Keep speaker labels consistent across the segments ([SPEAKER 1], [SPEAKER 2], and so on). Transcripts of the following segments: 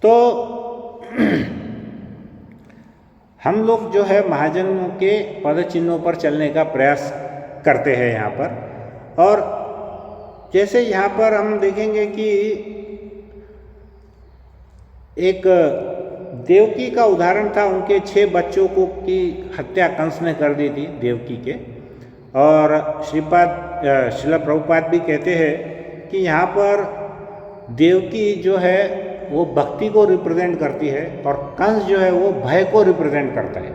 [SPEAKER 1] तो हम लोग जो है महाजनों के पद चिन्हों पर चलने का प्रयास करते हैं यहाँ पर। और जैसे यहाँ पर हम देखेंगे कि एक देवकी का उदाहरण था, उनके 6 बच्चों को की हत्या कंस ने कर दी थी देवकी के। और श्रीला प्रभुपाद भी कहते हैं कि यहाँ पर देवकी जो है वो भक्ति को रिप्रेजेंट करती है और कंस जो है वो भय को रिप्रेजेंट करता है।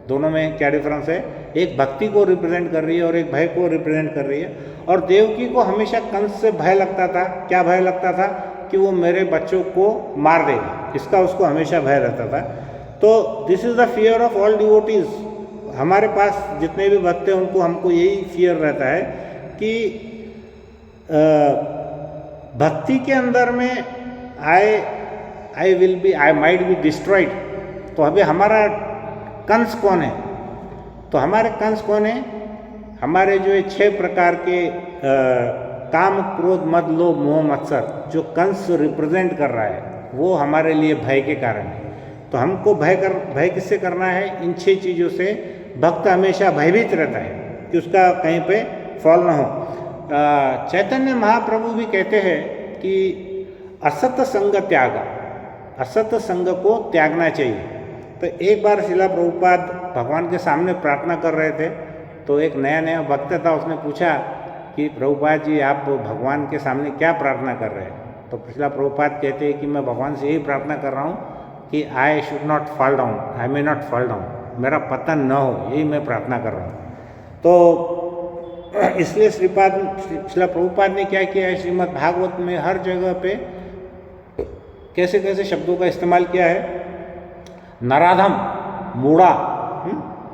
[SPEAKER 1] दोनों में क्या डिफरेंस है? एक भक्ति को रिप्रेजेंट कर रही है और एक भय को रिप्रेजेंट कर रही है। और देवकी को हमेशा कंस से भय लगता था। क्या भय लगता था? कि वो मेरे बच्चों को मार देगा, इसका उसको हमेशा भय रहता था। तो this is the fear of all devotees. हमारे पास जितने भी भक्त हैं उनको हमको यही फियर रहता है कि भक्ति के अंदर में आई माइट बी डिस्ट्रॉयड। तो अभी हमारा कंस कौन है? तो हमारे कंस कौन है? हमारे जो 6 प्रकार के काम, क्रोध, मद, लोभ, मोह, मत्सर जो कंस रिप्रेजेंट कर रहा है वो हमारे लिए भय के कारण है। तो हमको भय किससे करना है? इन 6 चीज़ों से भक्त हमेशा भयभीत रहता है कि उसका कहीं पे फॉल ना हो। चैतन्य महाप्रभु भी कहते हैं कि असत संग त्याग, असत संग को त्यागना चाहिए। तो एक बार श्रीला प्रभुपाद भगवान के सामने प्रार्थना कर रहे थे, तो एक नया भक्त था, उसने पूछा कि प्रभुपाद जी आप भगवान के सामने क्या प्रार्थना कर रहे हैं? तो श्रीला प्रभुपाद कहते हैं कि मैं भगवान से यही प्रार्थना कर रहा हूँ कि I should not fall down, I may not fall down, मेरा पतन न हो, यही मैं प्रार्थना कर रहा हूँ। तो इसलिए श्रीला प्रभुपाद ने क्या किया है, श्रीमद् भागवत में हर जगह पे कैसे कैसे शब्दों का इस्तेमाल किया है। नराधम, मूढ़ा,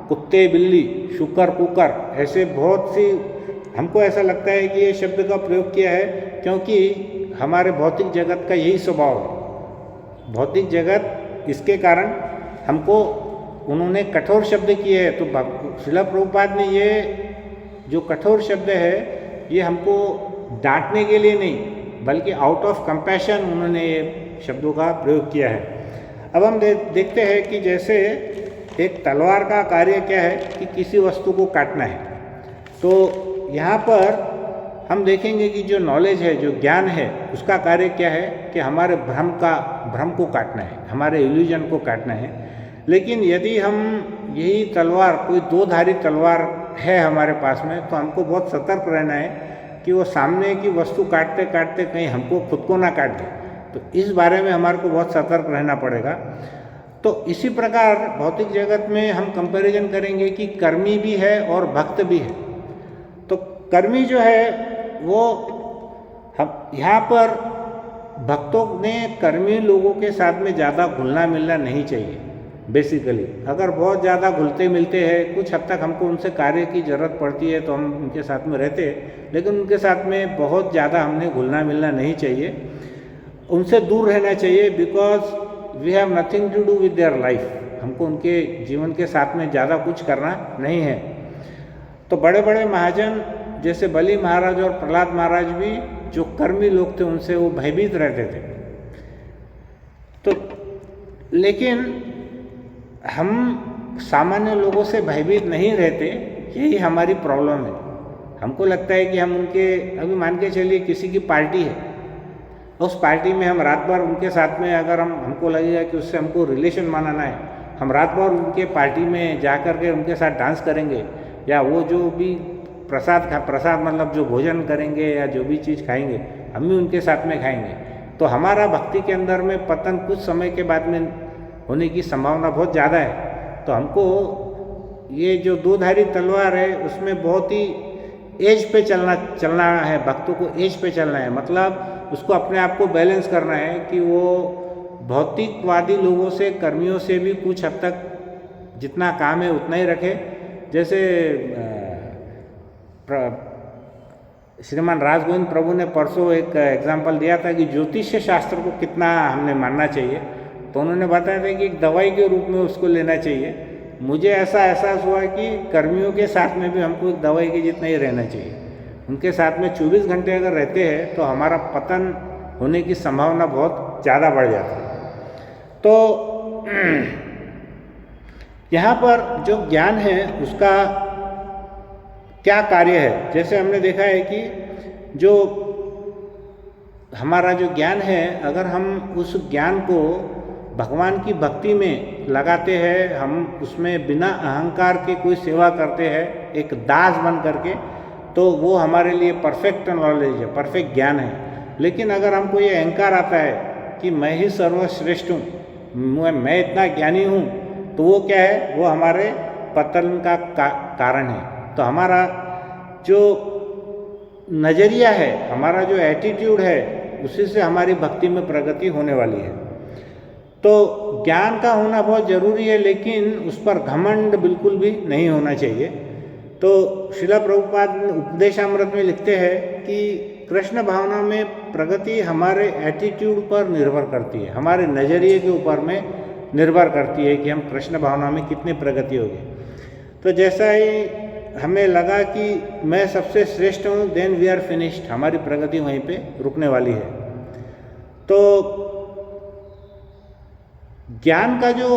[SPEAKER 1] कुत्ते, बिल्ली, शुकर, कुकर, ऐसे बहुत सी हमको ऐसा लगता है कि ये शब्द का प्रयोग किया है क्योंकि हमारे भौतिक जगत का यही स्वभाव है। भौतिक जगत, इसके कारण हमको उन्होंने कठोर शब्द किए हैं। तो श्रीला प्रभुपाद ने ये जो कठोर शब्द है ये हमको डांटने के लिए नहीं बल्कि आउट ऑफ कंपैशन उन्होंने ये शब्दों का प्रयोग किया है। अब हम देखते हैं कि जैसे एक तलवार का कार्य क्या है कि किसी वस्तु को काटना है। तो यहाँ पर हम देखेंगे कि जो नॉलेज है, जो ज्ञान है, उसका कार्य क्या है कि हमारे भ्रम को काटना है, हमारे इल्यूजन को काटना है। लेकिन यदि हम यही तलवार, कोई 2-धारी तलवार है हमारे पास में, तो हमको बहुत सतर्क रहना है कि वो सामने की वस्तु काटते काटते कहीं हमको खुद को ना काट दे। तो इस बारे में हमारे को बहुत सतर्क रहना पड़ेगा। तो इसी प्रकार भौतिक जगत में हम कंपैरिजन करेंगे कि कर्मी भी है और भक्त भी है। तो कर्मी जो है वो हम यहाँ पर भक्तों ने कर्मी लोगों के साथ में ज़्यादा घुलना मिलना नहीं चाहिए। बेसिकली अगर बहुत ज़्यादा घुलते मिलते हैं, कुछ हद तक हमको उनसे कार्य की ज़रूरत पड़ती है तो हम उनके साथ में रहते हैं, लेकिन उनके साथ में बहुत ज़्यादा हमने घुलना मिलना नहीं चाहिए, उनसे दूर रहना चाहिए। Because we have nothing to do with their life. हमको उनके जीवन के साथ में ज़्यादा कुछ करना नहीं है। तो बड़े बड़े महाजन जैसे बलि महाराज और प्रहलाद महाराज भी जो कर्मी लोग थे उनसे वो भयभीत रहते थे। तो लेकिन हम सामान्य लोगों से भयभीत नहीं रहते, यही हमारी प्रॉब्लम है। हमको लगता है कि हम उनके, अभी मान के चलिए किसी की पार्टी है, उस पार्टी में हम रात भर उनके साथ में, अगर हमको लगेगा कि उससे हमको रिलेशन बनाना है, हम रात भर उनके पार्टी में जा कर के उनके साथ डांस करेंगे, या वो जो भी प्रसाद मतलब जो भोजन करेंगे या जो भी चीज़ खाएंगे हम भी उनके साथ में खाएंगे, तो हमारा भक्ति के अंदर में पतन कुछ समय के बाद में होने की संभावना बहुत ज़्यादा है। तो हमको ये जो 2-धारी तलवार है उसमें बहुत ही एज पे चलना है, भक्तों को एज पे चलना है। मतलब उसको अपने आप को बैलेंस करना है कि वो भौतिकवादी लोगों से, कर्मियों से भी कुछ हद तक जितना काम है उतना ही रखे। जैसे श्रीमान राजगोविंद प्रभु ने परसों एक एग्जाम्पल दिया था कि ज्योतिष्य शास्त्र को कितना हमने मानना चाहिए, तो उन्होंने बताया था कि एक दवाई के रूप में उसको लेना चाहिए। मुझे ऐसा एहसास हुआ कि कर्मियों के साथ में भी हमको एक दवाई के जितना ही रहना चाहिए। उनके साथ में 24 घंटे अगर रहते हैं तो हमारा पतन होने की संभावना बहुत ज़्यादा बढ़ जाती है। तो यहाँ पर जो ज्ञान है उसका क्या कार्य है। जैसे हमने देखा है कि जो हमारा जो ज्ञान है, अगर हम उस ज्ञान को भगवान की भक्ति में लगाते हैं, हम उसमें बिना अहंकार के कोई सेवा करते हैं एक दास बन करके, तो वो हमारे लिए परफेक्ट नॉलेज है, परफेक्ट ज्ञान है। लेकिन अगर हमको ये अहंकार आता है कि मैं ही सर्वश्रेष्ठ हूँ, मैं इतना ज्ञानी हूँ, तो वो क्या है, वो हमारे पतन का कारण है। तो हमारा जो नज़रिया है, हमारा जो एटीट्यूड है, उसी से हमारी भक्ति में प्रगति होने वाली है। तो ज्ञान का होना बहुत ज़रूरी है, लेकिन उस पर घमंड बिल्कुल भी नहीं होना चाहिए। तो श्रील प्रभुपाद उपदेशामृत में लिखते हैं कि कृष्ण भावना में प्रगति हमारे एटीट्यूड पर निर्भर करती है, हमारे नज़रिए के ऊपर में निर्भर करती है कि हम कृष्ण भावना में कितनी प्रगति होगी। तो जैसा ही हमें लगा कि मैं सबसे श्रेष्ठ हूँ, देन वी आर फिनिश्ड, हमारी प्रगति वहीं पे रुकने वाली है। तो ज्ञान का जो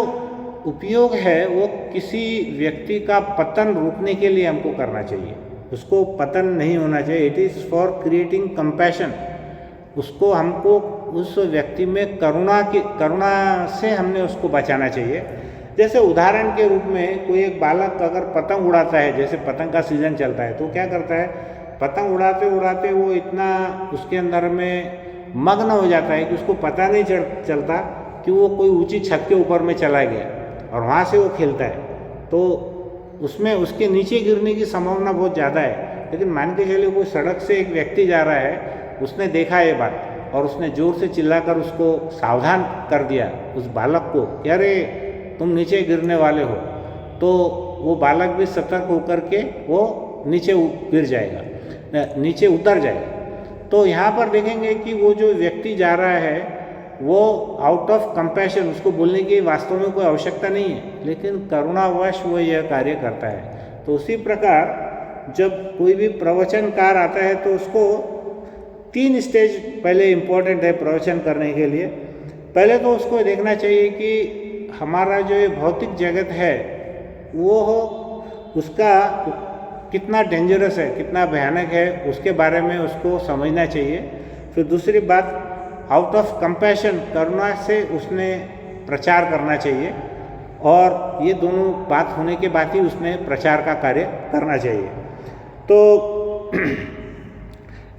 [SPEAKER 1] उपयोग है वो किसी व्यक्ति का पतन रोकने के लिए हमको करना चाहिए, उसको पतन नहीं होना चाहिए। It is for creating compassion, उसको हमको उस व्यक्ति में करुणा से हमने उसको बचाना चाहिए। जैसे उदाहरण के रूप में कोई एक बालक अगर पतंग उड़ाता है, जैसे पतंग का सीज़न चलता है, तो क्या करता है, पतंग उड़ाते उड़ाते वो इतना उसके अंदर में मग्न हो जाता है कि उसको पता नहीं चलता कि वो कोई ऊंची छत के ऊपर में चला गया और वहाँ से वो खेलता है। तो उसमें उसके नीचे गिरने की संभावना बहुत ज़्यादा है। लेकिन मान के चलिए कोई सड़क से एक व्यक्ति जा रहा है, उसने देखा ये बात और उसने ज़ोर से चिल्लाकर उसको सावधान कर दिया उस बालक को कि अरे तुम नीचे गिरने वाले हो, तो वो बालक भी सतर्क होकर के वो नीचे गिर जाएगा, नीचे उतर जाएगा। तो यहाँ पर देखेंगे कि वो जो व्यक्ति जा रहा है वो आउट ऑफ कंपैशन, उसको बोलने की वास्तव में कोई आवश्यकता नहीं है, लेकिन करुणावश वो यह कार्य करता है। तो उसी प्रकार जब कोई भी प्रवचनकार आता है तो उसको 3 स्टेज पहले इम्पोर्टेंट है प्रवचन करने के लिए। पहले तो उसको देखना चाहिए कि हमारा जो ये भौतिक जगत है वो उसका कितना डेंजरस है, कितना भयानक है, उसके बारे में उसको समझना चाहिए। फिर दूसरी बात, आउट ऑफ कंपैशन, करुणा से उसने प्रचार करना चाहिए, और ये दोनों बात होने के बाद ही उसने प्रचार का कार्य करना चाहिए। तो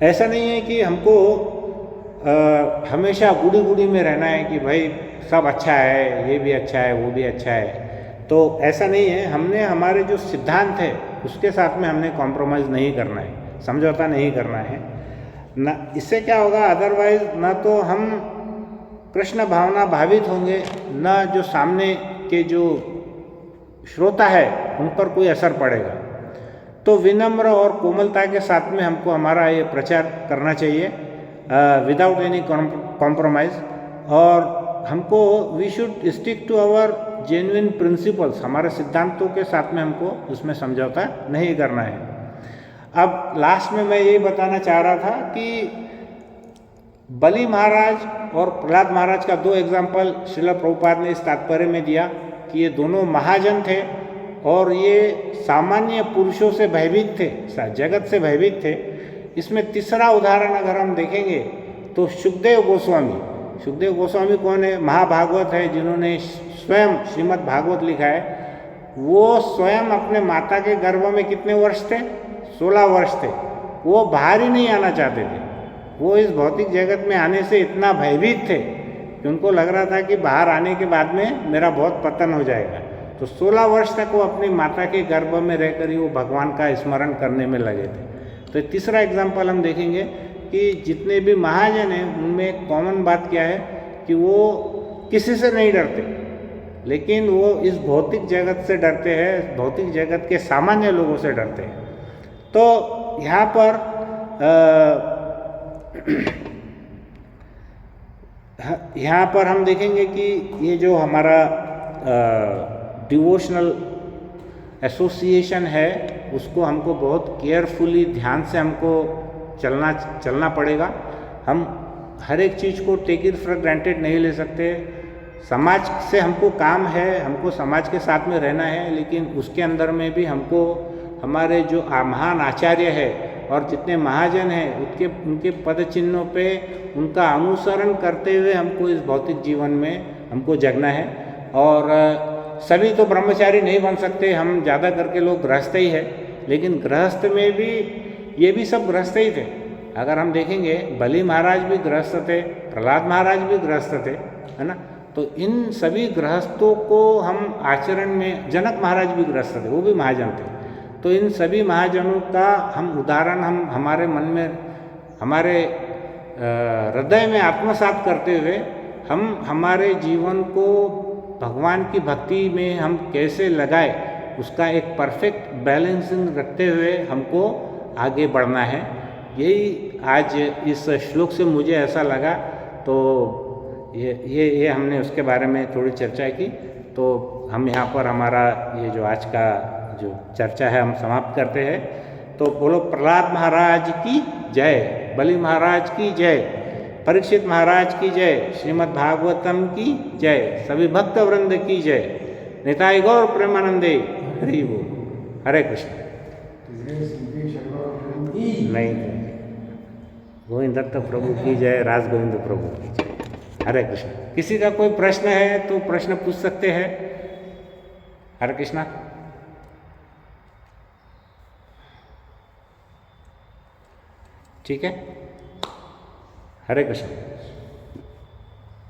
[SPEAKER 1] ऐसा नहीं है कि हमको हमेशा गुड़ी में रहना है कि भाई सब अच्छा है, ये भी अच्छा है, वो भी अच्छा है। तो ऐसा नहीं है, हमने हमारे जो सिद्धांत है उसके साथ में हमने कॉम्प्रोमाइज़ नहीं करना है, समझौता नहीं करना है ना। इससे क्या होगा, अदरवाइज ना तो हम कृष्ण भावना भावित होंगे, ना जो सामने के जो श्रोता है उन पर कोई असर पड़ेगा। तो विनम्र और कोमलता के साथ में हमको हमारा ये प्रचार करना चाहिए विदाउट एनी कॉम्प्रोमाइज़। और हमको we should stick to our genuine principles, हमारे सिद्धांतों के साथ में हमको उसमें समझौता नहीं करना है। अब लास्ट में मैं ये बताना चाह रहा था कि बलि महाराज और प्रहलाद महाराज का 2 एग्जाम्पल श्रील प्रभुपाद ने इस तात्पर्य में दिया कि ये दोनों महाजन थे और ये सामान्य पुरुषों से भयभीत थे, जगत से भयभीत थे। इसमें तीसरा उदाहरण अगर हम देखेंगे तो सुखदेव गोस्वामी कौन है? महाभागवत है, जिन्होंने स्वयं श्रीमद् भागवत लिखा है। वो स्वयं अपने माता के गर्भ में कितने वर्ष थे? 16 वर्ष थे। वो बाहर ही नहीं आना चाहते थे, वो इस भौतिक जगत में आने से इतना भयभीत थे कि उनको लग रहा था कि बाहर आने के बाद में मेरा बहुत पतन हो जाएगा। तो 16 वर्ष तक वो अपनी माता के गर्भ में रहकर ही वो भगवान का स्मरण करने में लगे थे। तो तीसरा एग्जाम्पल हम देखेंगे कि जितने भी महाजन हैं उनमें एक कॉमन बात क्या है कि वो किसी से नहीं डरते, लेकिन वो इस भौतिक जगत से डरते हैं, भौतिक जगत के सामान्य लोगों से डरते हैं। तो यहाँ पर हम देखेंगे कि ये जो हमारा डिवोशनल एसोसिएशन है उसको हमको बहुत केयरफुली, ध्यान से हमको चलना पड़ेगा। हम हर एक चीज़ को टेक इट फॉर ग्रांटेड नहीं ले सकते। समाज से हमको काम है, हमको समाज के साथ में रहना है, लेकिन उसके अंदर में भी हमको हमारे जो महान आचार्य है और जितने महाजन हैं उनके पद चिन्हों पे उनका अनुसरण करते हुए हमको इस भौतिक जीवन में हमको जगना है। और सभी तो ब्रह्मचारी नहीं बन सकते, हम ज़्यादा करके लोग गृहस्थ ही है, लेकिन गृहस्थ में भी ये भी सब गृहस्थ ही थे। अगर हम देखेंगे बलि महाराज भी गृहस्थ थे, प्रहलाद महाराज भी गृहस्थ थे, है ना। तो इन सभी गृहस्थों को हम आचरण में, जनक महाराज भी गृहस्थ थे, वो भी महाजन थे। तो इन सभी महाजनों का हम उदाहरण हम हमारे मन में, हमारे हृदय में आत्मसात करते हुए हम हमारे जीवन को भगवान की भक्ति में हम कैसे लगाए, उसका एक परफेक्ट बैलेंसिंग रखते हुए हमको आगे बढ़ना है। यही आज इस श्लोक से मुझे ऐसा लगा, तो ये हमने उसके बारे में थोड़ी चर्चा की। तो हम यहाँ पर हमारा ये जो आज का जो चर्चा है हम समाप्त करते हैं। तो बोलो प्रहलाद महाराज की जय, बलि महाराज की जय, परीक्षित महाराज की जय, श्रीमद् भागवतम की जय, सभी भक्त वृंद की जय, निताई गौर प्रेमानंदे, हरि बोल, हरे कृष्ण। नहीं, गोविंद दत्त प्रभु की जय, राज गोविंद प्रभु की जय, हरे कृष्ण। किसी का कोई प्रश्न है तो प्रश्न पूछ सकते हैं। हरे कृष्णा। ठीक है, हरे कृष्ण।